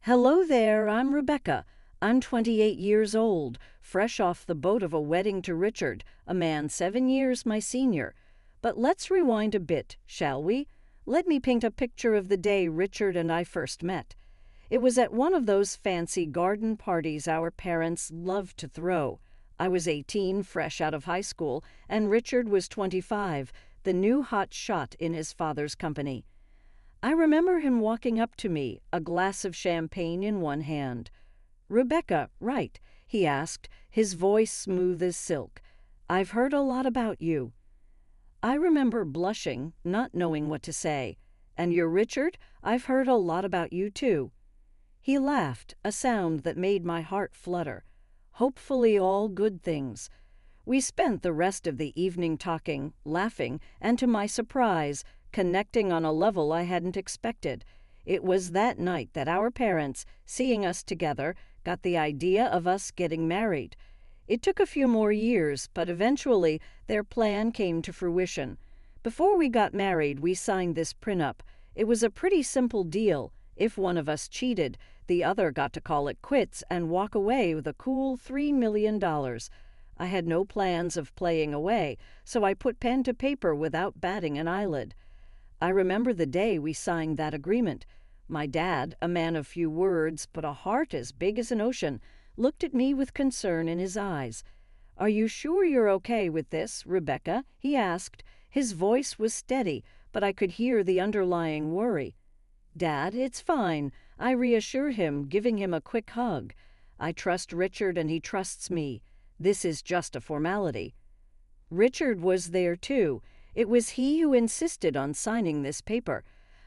Hello there, I'm Rebecca. I'm 28 years old, fresh off the boat of a wedding to Richard, a man 7 years my senior. But let's rewind a bit, shall we? Let me paint a picture of the day Richard and I first met. It was at one of those fancy garden parties our parents loved to throw. I was 18, fresh out of high school, and Richard was 25, the new hot shot in his father's company. I remember him walking up to me, a glass of champagne in one hand. "Rebecca, right?" he asked, his voice smooth as silk. "I've heard a lot about you." I remember blushing, not knowing what to say. "And you're Richard? I've heard a lot about you too." He laughed, a sound that made my heart flutter. Hopefully all good things. We spent the rest of the evening talking, laughing, and to my surprise, connecting on a level I hadn't expected. It was that night that our parents, seeing us together, got the idea of us getting married. It took a few more years, but eventually their plan came to fruition. Before we got married, we signed this prenup. It was a pretty simple deal. If one of us cheated, the other got to call it quits and walk away with a cool $3 million. I had no plans of playing away, so I put pen to paper without batting an eyelid. I remember the day we signed that agreement. My dad, a man of few words but a heart as big as an ocean, looked at me with concern in his eyes. "Are you sure you're okay with this, Rebecca?" he asked. His voice was steady, but I could hear the underlying worry. "Dad, it's fine," I reassure him, giving him a quick hug. "I trust Richard and he trusts me. This is just a formality." Richard was there too. It was he who insisted on signing this paper.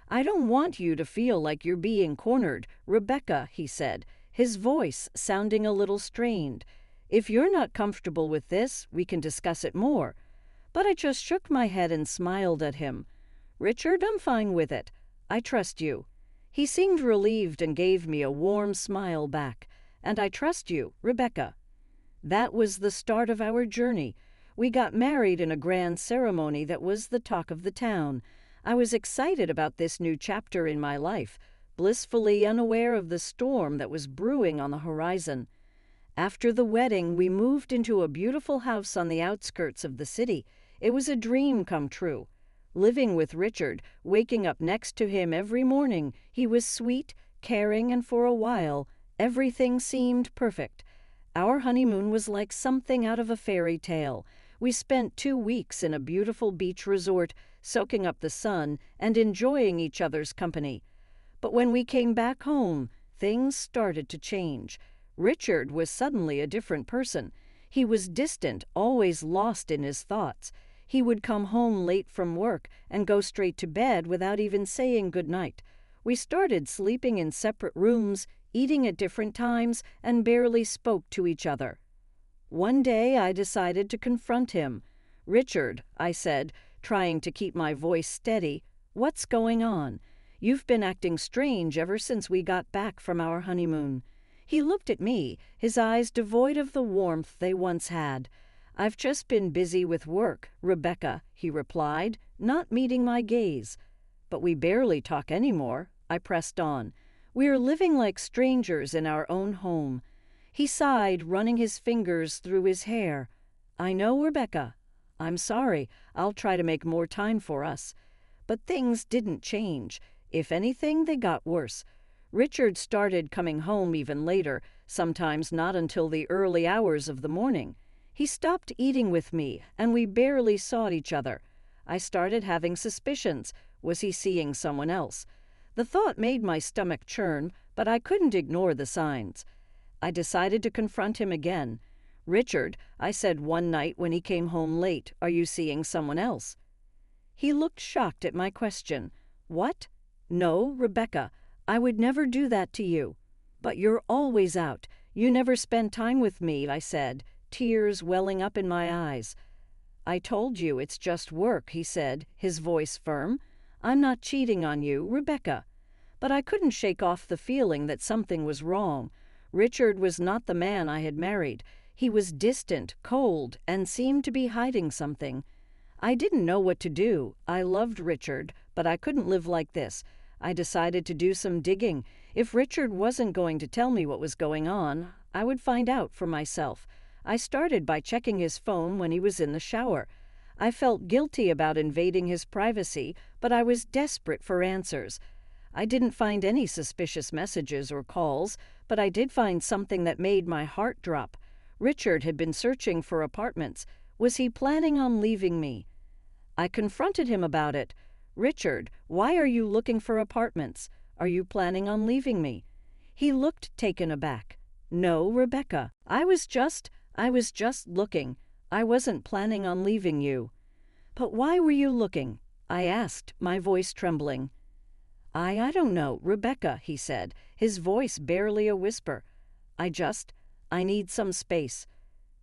"I don't want you to feel like you're being cornered, Rebecca," he said, his voice sounding a little strained. "If you're not comfortable with this, we can discuss it more." But I just shook my head and smiled at him. "Richard, I'm fine with it. I trust you." He seemed relieved and gave me a warm smile back. "And I trust you, Rebecca." That was the start of our journey. We got married in a grand ceremony that was the talk of the town. I was excited about this new chapter in my life, blissfully unaware of the storm that was brewing on the horizon. After the wedding, we moved into a beautiful house on the outskirts of the city. It was a dream come true. Living with Richard, waking up next to him every morning, he was sweet, caring, and for a while, everything seemed perfect. Our honeymoon was like something out of a fairy tale. We spent 2 weeks in a beautiful beach resort, soaking up the sun and enjoying each other's company. But when we came back home, things started to change. Richard was suddenly a different person. He was distant, always lost in his thoughts. He would come home late from work and go straight to bed without even saying goodnight. We started sleeping in separate rooms, eating at different times, and barely spoke to each other. One day I decided to confront him. "Richard," I said, trying to keep my voice steady, "what's going on? You've been acting strange ever since we got back from our honeymoon." He looked at me, his eyes devoid of the warmth they once had. "I've just been busy with work, Rebecca," he replied, not meeting my gaze. "But we barely talk anymore," I pressed on. "We're living like strangers in our own home." He sighed, running his fingers through his hair. "I know, Rebecca. I'm sorry. I'll try to make more time for us." But things didn't change. If anything, they got worse. Richard started coming home even later, sometimes not until the early hours of the morning. He stopped eating with me, and we barely saw each other. I started having suspicions. Was he seeing someone else? The thought made my stomach churn, but I couldn't ignore the signs. I decided to confront him again. "Richard," I said one night when he came home late, "are you seeing someone else?" He looked shocked at my question. "What?" "No, Rebecca. I would never do that to you." "But you're always out. You never spend time with me," I said, tears welling up in my eyes. "I told you it's just work," he said, his voice firm. "I'm not cheating on you, Rebecca." But I couldn't shake off the feeling that something was wrong. Richard was not the man I had married. He was distant, cold, and seemed to be hiding something. I didn't know what to do. I loved Richard, but I couldn't live like this. I decided to do some digging. If Richard wasn't going to tell me what was going on, I would find out for myself. I started by checking his phone when he was in the shower. I felt guilty about invading his privacy, but I was desperate for answers. I didn't find any suspicious messages or calls, but I did find something that made my heart drop. Richard had been searching for apartments. Was he planning on leaving me? I confronted him about it. "Richard, why are you looking for apartments? Are you planning on leaving me?" He looked taken aback. "No, Rebecca, I was just looking. I wasn't planning on leaving you." "But why were you looking?" I asked, my voice trembling. I don't know, Rebecca," he said, his voice barely a whisper. I need some space.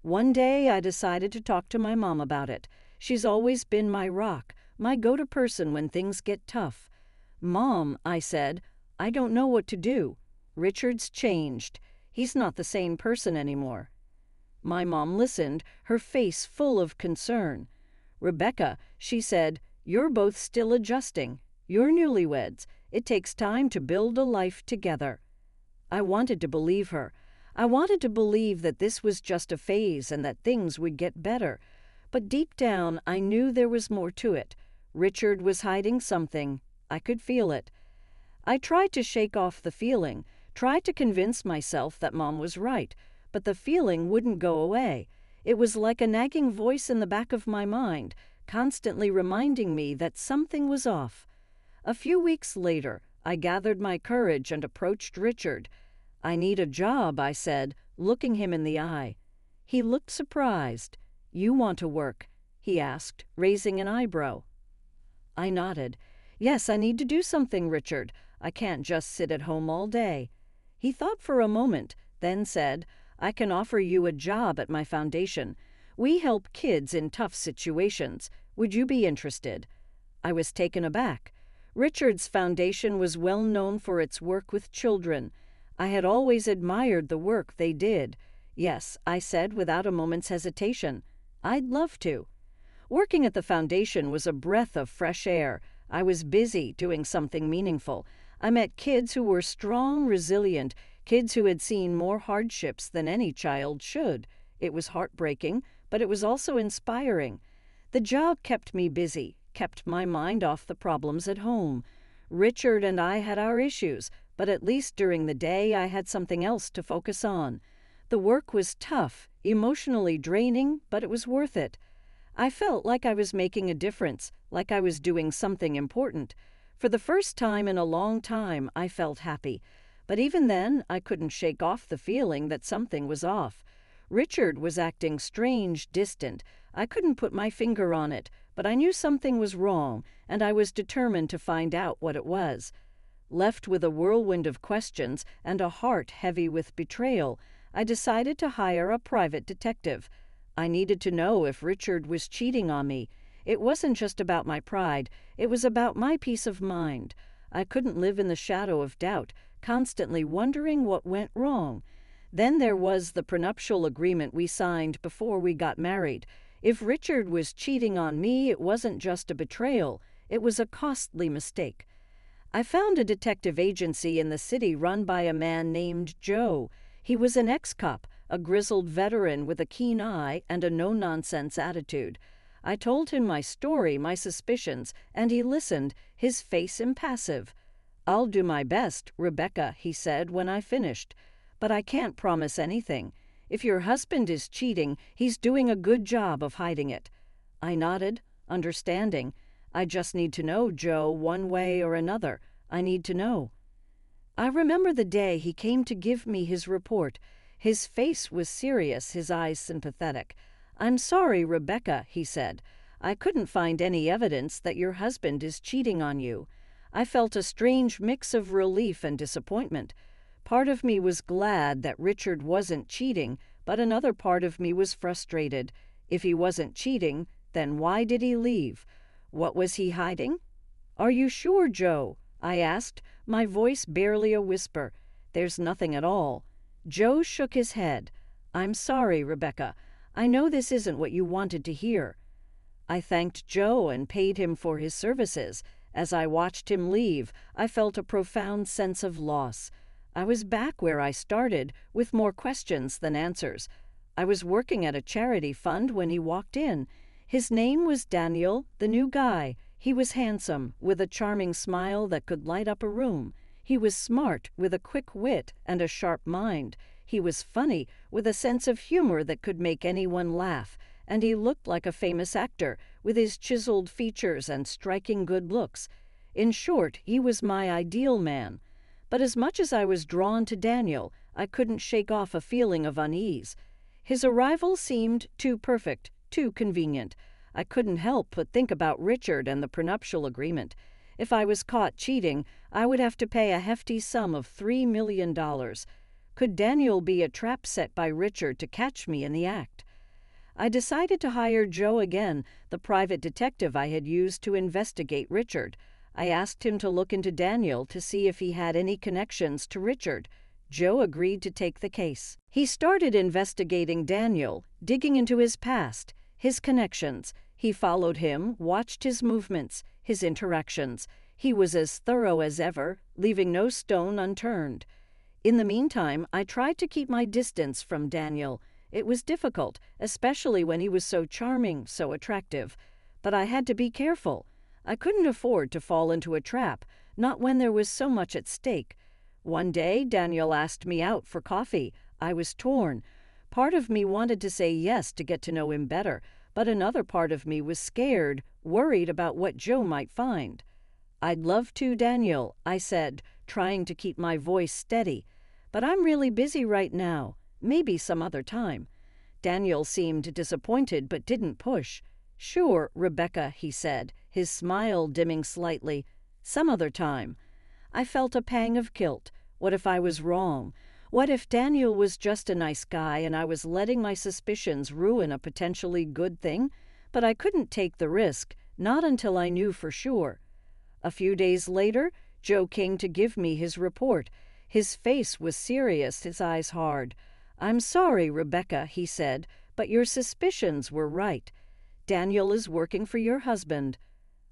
One day I decided to talk to my mom about it. She's always been my rock, my go-to person when things get tough. "Mom," I said, "I don't know what to do. Richard's changed. He's not the same person anymore." My mom listened, her face full of concern. "Rebecca," she said, "you're both still adjusting. You're newlyweds. It takes time to build a life together." I wanted to believe her. I wanted to believe that this was just a phase and that things would get better. But deep down, I knew there was more to it. Richard was hiding something. I could feel it. I tried to shake off the feeling, tried to convince myself that Mom was right, but the feeling wouldn't go away. It was like a nagging voice in the back of my mind, constantly reminding me that something was off. A few weeks later, I gathered my courage and approached Richard. "I need a job," I said, looking him in the eye. He looked surprised. "You want to work?" he asked, raising an eyebrow. I nodded. "Yes, I need to do something, Richard. I can't just sit at home all day." He thought for a moment, then said, "I can offer you a job at my foundation. We help kids in tough situations. Would you be interested?" I was taken aback. Richard's foundation was well known for its work with children. I had always admired the work they did. "Yes," I said without a moment's hesitation. "I'd love to." Working at the foundation was a breath of fresh air. I was busy doing something meaningful. I met kids who were strong, resilient, kids who had seen more hardships than any child should. It was heartbreaking, but it was also inspiring. The job kept me busy, kept my mind off the problems at home. Richard and I had our issues, but at least during the day I had something else to focus on. The work was tough, emotionally draining, but it was worth it. I felt like I was making a difference, like I was doing something important. For the first time in a long time, I felt happy. But even then, I couldn't shake off the feeling that something was off. Richard was acting strange, distant. I couldn't put my finger on it, but I knew something was wrong, and I was determined to find out what it was. Left with a whirlwind of questions and a heart heavy with betrayal, I decided to hire a private detective. I needed to know if Richard was cheating on me. It wasn't just about my pride, it was about my peace of mind. I couldn't live in the shadow of doubt, constantly wondering what went wrong. Then there was the prenuptial agreement we signed before we got married. If Richard was cheating on me, it wasn't just a betrayal, it was a costly mistake. I found a detective agency in the city run by a man named Joe. He was an ex-cop, a grizzled veteran with a keen eye and a no-nonsense attitude. I told him my story, my suspicions, and he listened, his face impassive. "I'll do my best, Rebecca," he said when I finished. "But I can't promise anything. If your husband is cheating, he's doing a good job of hiding it." I nodded, understanding. "I just need to know, Joe, one way or another. I need to know." I remember the day he came to give me his report. His face was serious, his eyes sympathetic. "I'm sorry, Rebecca," he said. "I couldn't find any evidence that your husband is cheating on you." I felt a strange mix of relief and disappointment. Part of me was glad that Richard wasn't cheating, but another part of me was frustrated. If he wasn't cheating, then why did he leave? What was he hiding? "Are you sure, Joe?" I asked, my voice barely a whisper. "There's nothing at all." Joe shook his head. "I'm sorry, Rebecca. I know this isn't what you wanted to hear." I thanked Joe and paid him for his services. As I watched him leave, I felt a profound sense of loss. I was back where I started, with more questions than answers. I was working at a charity fund when he walked in. His name was Daniel, the new guy. He was handsome, with a charming smile that could light up a room. He was smart, with a quick wit and a sharp mind. He was funny, with a sense of humor that could make anyone laugh. And he looked like a famous actor, with his chiseled features and striking good looks. In short, he was my ideal man. But as much as I was drawn to Daniel, I couldn't shake off a feeling of unease. His arrival seemed too perfect, too convenient. I couldn't help but think about Richard and the prenuptial agreement. If I was caught cheating, I would have to pay a hefty sum of $3 million. Could Daniel be a trap set by Richard to catch me in the act? I decided to hire Joe again, the private detective I had used to investigate Richard. I asked him to look into Daniel to see if he had any connections to Richard. Joe agreed to take the case. He started investigating Daniel, digging into his past, his connections. He followed him, watched his movements, his interactions. He was as thorough as ever, leaving no stone unturned. In the meantime, I tried to keep my distance from Daniel. It was difficult, especially when he was so charming, so attractive. But I had to be careful. I couldn't afford to fall into a trap, not when there was so much at stake. One day, Daniel asked me out for coffee. I was torn. Part of me wanted to say yes to get to know him better, but another part of me was scared, worried about what Joe might find. "I'd love to, Daniel," I said, trying to keep my voice steady. "But I'm really busy right now. Maybe some other time." Daniel seemed disappointed but didn't push. "Sure, Rebecca," he said, his smile dimming slightly. "Some other time." I felt a pang of guilt. What if I was wrong? What if Daniel was just a nice guy and I was letting my suspicions ruin a potentially good thing? But I couldn't take the risk, not until I knew for sure. A few days later, Joe came to give me his report. His face was serious, his eyes hard. "I'm sorry, Rebecca," he said, "but your suspicions were right. Daniel is working for your husband."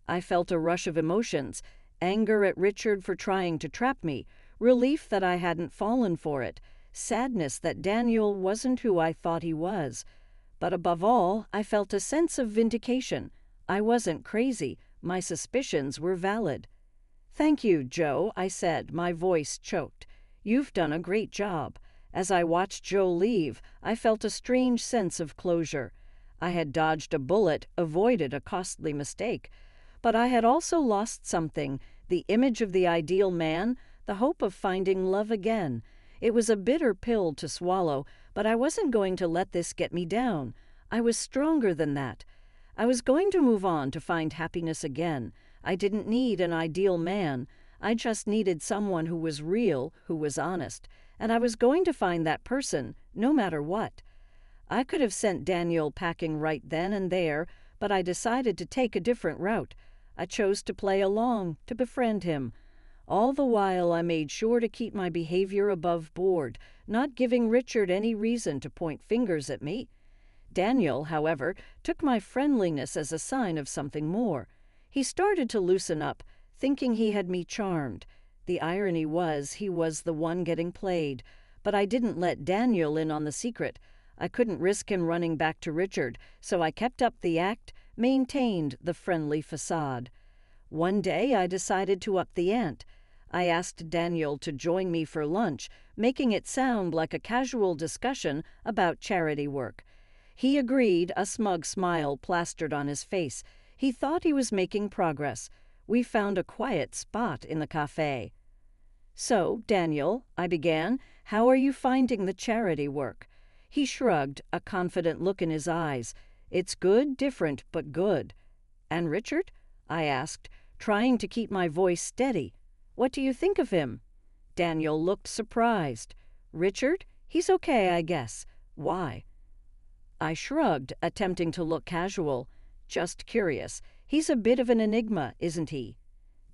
I felt a rush of emotions, anger at Richard for trying to trap me, relief that I hadn't fallen for it, sadness that Daniel wasn't who I thought he was. But above all, I felt a sense of vindication. I wasn't crazy. My suspicions were valid. "Thank you, Joe," I said, my voice choked. "You've done a great job." As I watched Joe leave, I felt a strange sense of closure. I had dodged a bullet, avoided a costly mistake. But I had also lost something, the image of the ideal man, the hope of finding love again. It was a bitter pill to swallow, but I wasn't going to let this get me down. I was stronger than that. I was going to move on to find happiness again. I didn't need an ideal man. I just needed someone who was real, who was honest. And I was going to find that person, no matter what. I could have sent Daniel packing right then and there, but I decided to take a different route. I chose to play along, to befriend him. All the while, I made sure to keep my behavior above board, not giving Richard any reason to point fingers at me. Daniel, however, took my friendliness as a sign of something more. He started to loosen up, thinking he had me charmed. The irony was he was the one getting played, but I didn't let Daniel in on the secret. I couldn't risk him running back to Richard, so I kept up the act, maintained the friendly facade. One day I decided to up the ante. I asked Daniel to join me for lunch, making it sound like a casual discussion about charity work. He agreed, a smug smile plastered on his face. He thought he was making progress. We found a quiet spot in the cafe. "So, Daniel," I began, "how are you finding the charity work?" He shrugged, a confident look in his eyes. "It's good, different, but good." "And Richard?" I asked, trying to keep my voice steady. "What do you think of him?" Daniel looked surprised. "Richard? He's okay, I guess. Why?" I shrugged, attempting to look casual. "Just curious. He's a bit of an enigma, isn't he?"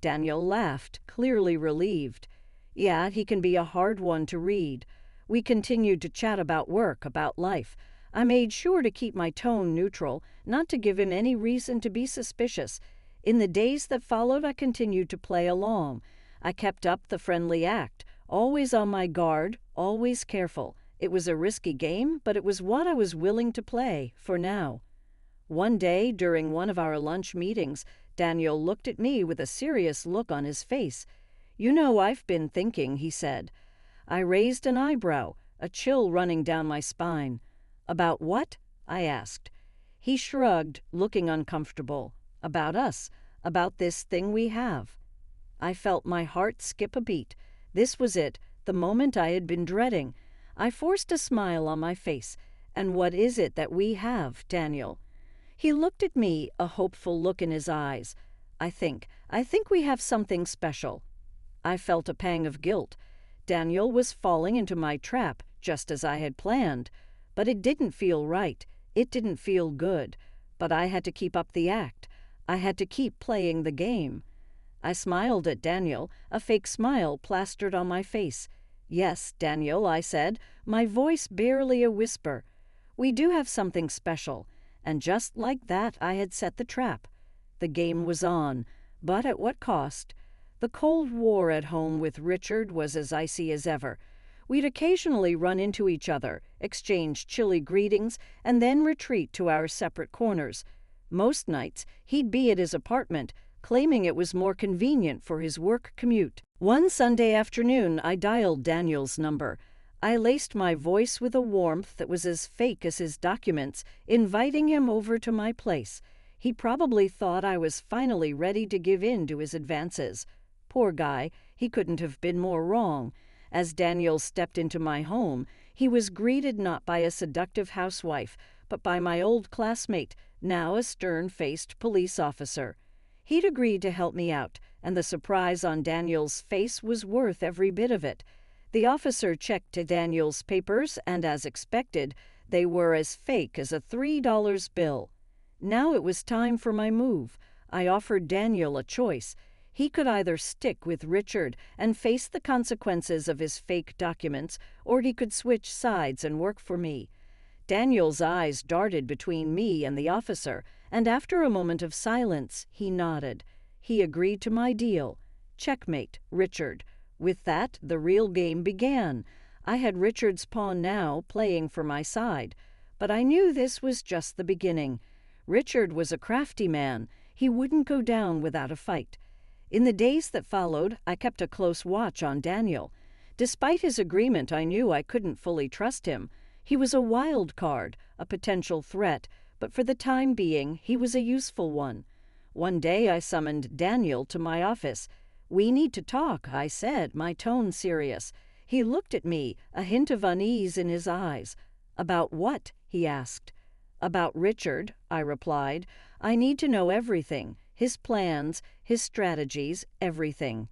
Daniel laughed, clearly relieved. "Yeah, he can be a hard one to read." We continued to chat about work, about life. I made sure to keep my tone neutral, not to give him any reason to be suspicious. In the days that followed, I continued to play along. I kept up the friendly act, Always on my guard, always careful. It was a risky game, but it was what I was willing to play, for now. One day, during one of our lunch meetings, Daniel looked at me with a serious look on his face. "You know, I've been thinking," he said. I raised an eyebrow, a chill running down my spine. "About what?" I asked. He shrugged, looking uncomfortable. "About us, about this thing we have." I felt my heart skip a beat. This was it, the moment I had been dreading. I forced a smile on my face. "And what is it that we have, Daniel?" He looked at me, a hopeful look in his eyes. I think we have something special." I felt a pang of guilt. Daniel was falling into my trap, just as I had planned. But it didn't feel right. It didn't feel good. But I had to keep up the act. I had to keep playing the game. I smiled at Daniel, a fake smile plastered on my face. "Yes, Daniel," I said, my voice barely a whisper. "We do have something special." And just like that, I had set the trap. The game was on, but at what cost? The Cold War at home with Richard was as icy as ever. We'd occasionally run into each other, exchange chilly greetings, and then retreat to our separate corners. Most nights, he'd be at his apartment, claiming it was more convenient for his work commute. One Sunday afternoon, I dialed Daniel's number. I laced my voice with a warmth that was as fake as his documents, inviting him over to my place. He probably thought I was finally ready to give in to his advances. Poor guy, he couldn't have been more wrong. As Daniel stepped into my home, he was greeted not by a seductive housewife, but by my old classmate, now a stern-faced police officer. He'd agreed to help me out, and the surprise on Daniel's face was worth every bit of it. The officer checked Daniel's papers, and as expected, they were as fake as a $3 bill. Now it was time for my move. I offered Daniel a choice. He could either stick with Richard and face the consequences of his fake documents, or he could switch sides and work for me. Daniel's eyes darted between me and the officer, and after a moment of silence, he nodded. He agreed to my deal. Checkmate, Richard. With that, the real game began. I had Richard's pawn now, playing for my side. But I knew this was just the beginning. Richard was a crafty man. He wouldn't go down without a fight. In the days that followed, I kept a close watch on Daniel. Despite his agreement, I knew I couldn't fully trust him. He was a wild card, a potential threat, but for the time being, he was a useful one. One day I summoned Daniel to my office. "We need to talk," I said, my tone serious. He looked at me, a hint of unease in his eyes. "About what?" he asked. "About Richard," I replied. "I need to know everything, his plans, his strategies, everything."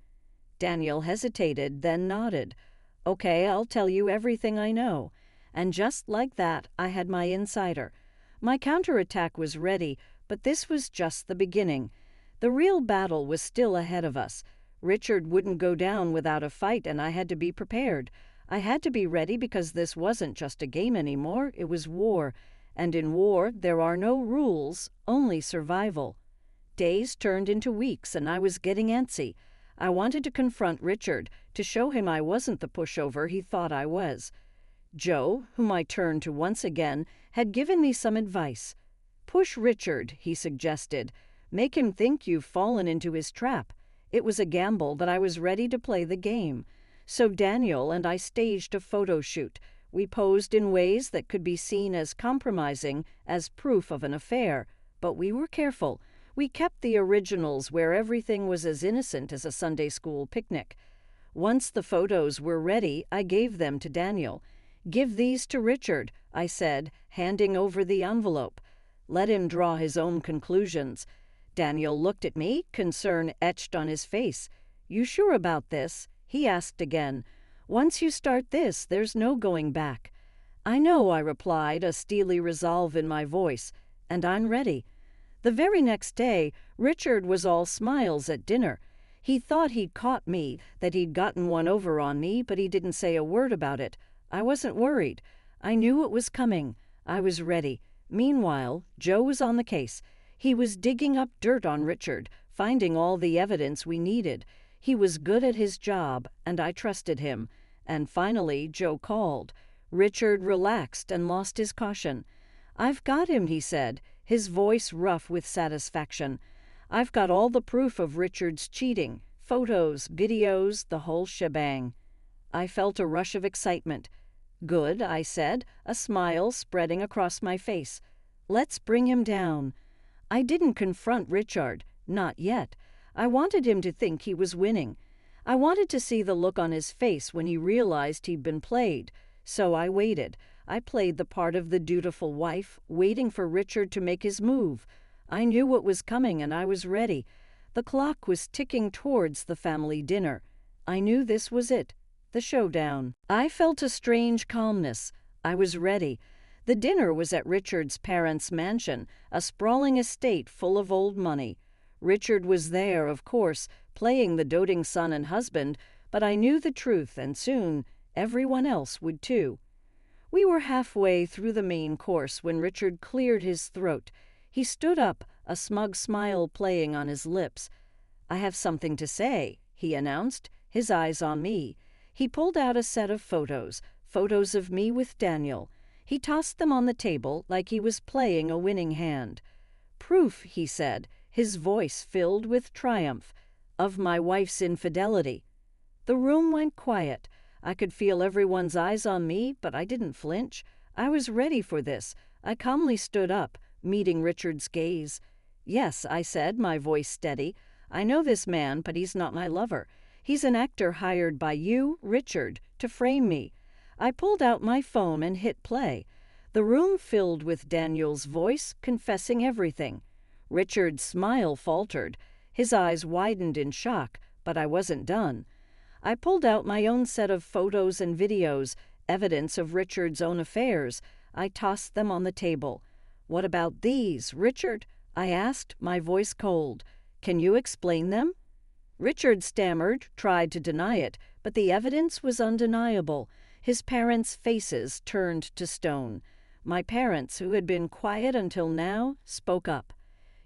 Daniel hesitated, then nodded. "Okay, I'll tell you everything I know." And just like that, I had my insider. My counterattack was ready, but this was just the beginning. The real battle was still ahead of us. Richard wouldn't go down without a fight, and I had to be prepared. I had to be ready because this wasn't just a game anymore, it was war. And in war, there are no rules, only survival. Days turned into weeks, and I was getting antsy. I wanted to confront Richard, to show him I wasn't the pushover he thought I was. Joe, whom I turned to once again, had given me some advice. "Push Richard," he suggested. "Make him think you've fallen into his trap." It was a gamble, but I was ready to play the game. So Daniel and I staged a photo shoot. We posed in ways that could be seen as compromising, as proof of an affair. But we were careful. We kept the originals where everything was as innocent as a Sunday school picnic. Once the photos were ready, I gave them to Daniel. "Give these to Richard," I said, handing over the envelope. "Let him draw his own conclusions." Daniel looked at me, concern etched on his face. "You sure about this?" he asked again. "Once you start this, there's no going back." "I know," I replied, a steely resolve in my voice, "and I'm ready." The very next day, Richard was all smiles at dinner. He thought he'd caught me, that he'd gotten one over on me, but he didn't say a word about it. I wasn't worried. I knew it was coming. I was ready. Meanwhile, Joe was on the case. He was digging up dirt on Richard, finding all the evidence we needed. He was good at his job, and I trusted him. And finally, Joe called. Richard relaxed and lost his caution. "I've got him," he said, his voice rough with satisfaction. "I've got all the proof of Richard's cheating, photos, videos, the whole shebang." I felt a rush of excitement. "Good," I said, a smile spreading across my face. "Let's bring him down." I didn't confront Richard, not yet. I wanted him to think he was winning. I wanted to see the look on his face when he realized he'd been played. So I waited. I played the part of the dutiful wife, waiting for Richard to make his move. I knew what was coming, and I was ready. The clock was ticking towards the family dinner. I knew this was it, the showdown. I felt a strange calmness. I was ready. The dinner was at Richard's parents' mansion, a sprawling estate full of old money. Richard was there, of course, playing the doting son and husband, but I knew the truth, and soon everyone else would too. We were halfway through the main course when Richard cleared his throat. He stood up, a smug smile playing on his lips. "I have something to say," he announced, his eyes on me. He pulled out a set of photos of me with Daniel. He tossed them on the table like he was playing a winning hand. "Proof," he said, his voice filled with triumph, "of my wife's infidelity." The room went quiet. I could feel everyone's eyes on me, but I didn't flinch. I was ready for this. I calmly stood up, meeting Richard's gaze. "Yes," I said, my voice steady. "I know this man, but he's not my lover. He's an actor hired by you, Richard, to frame me." I pulled out my phone and hit play. The room filled with Daniel's voice, confessing everything. Richard's smile faltered. His eyes widened in shock, but I wasn't done. I pulled out my own set of photos and videos, evidence of Richard's own affairs. I tossed them on the table. "What about these, Richard?" I asked, my voice cold. "Can you explain them?" Richard stammered, tried to deny it, but the evidence was undeniable. His parents' faces turned to stone. My parents, who had been quiet until now, spoke up.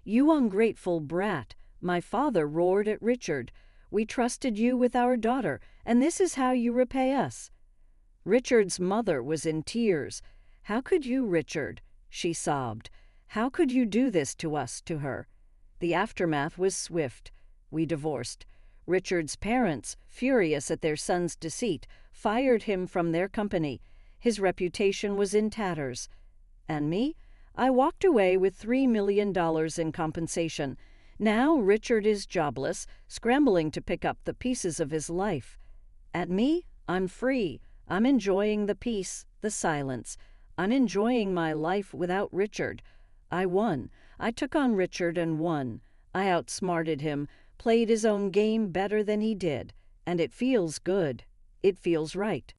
"You ungrateful brat," my father roared at Richard. "We trusted you with our daughter, and this is how you repay us." Richard's mother was in tears. "How could you, Richard?" she sobbed. "How could you do this to us?" to her. The aftermath was swift. We divorced. Richard's parents, furious at their son's deceit, fired him from their company. His reputation was in tatters. And me? I walked away with $3 million in compensation. Now Richard is jobless, scrambling to pick up the pieces of his life. At me, I'm free. I'm enjoying the peace, the silence. I'm enjoying my life without Richard. I won. I took on Richard and won. I outsmarted him, played his own game better than he did. And it feels good. It feels right.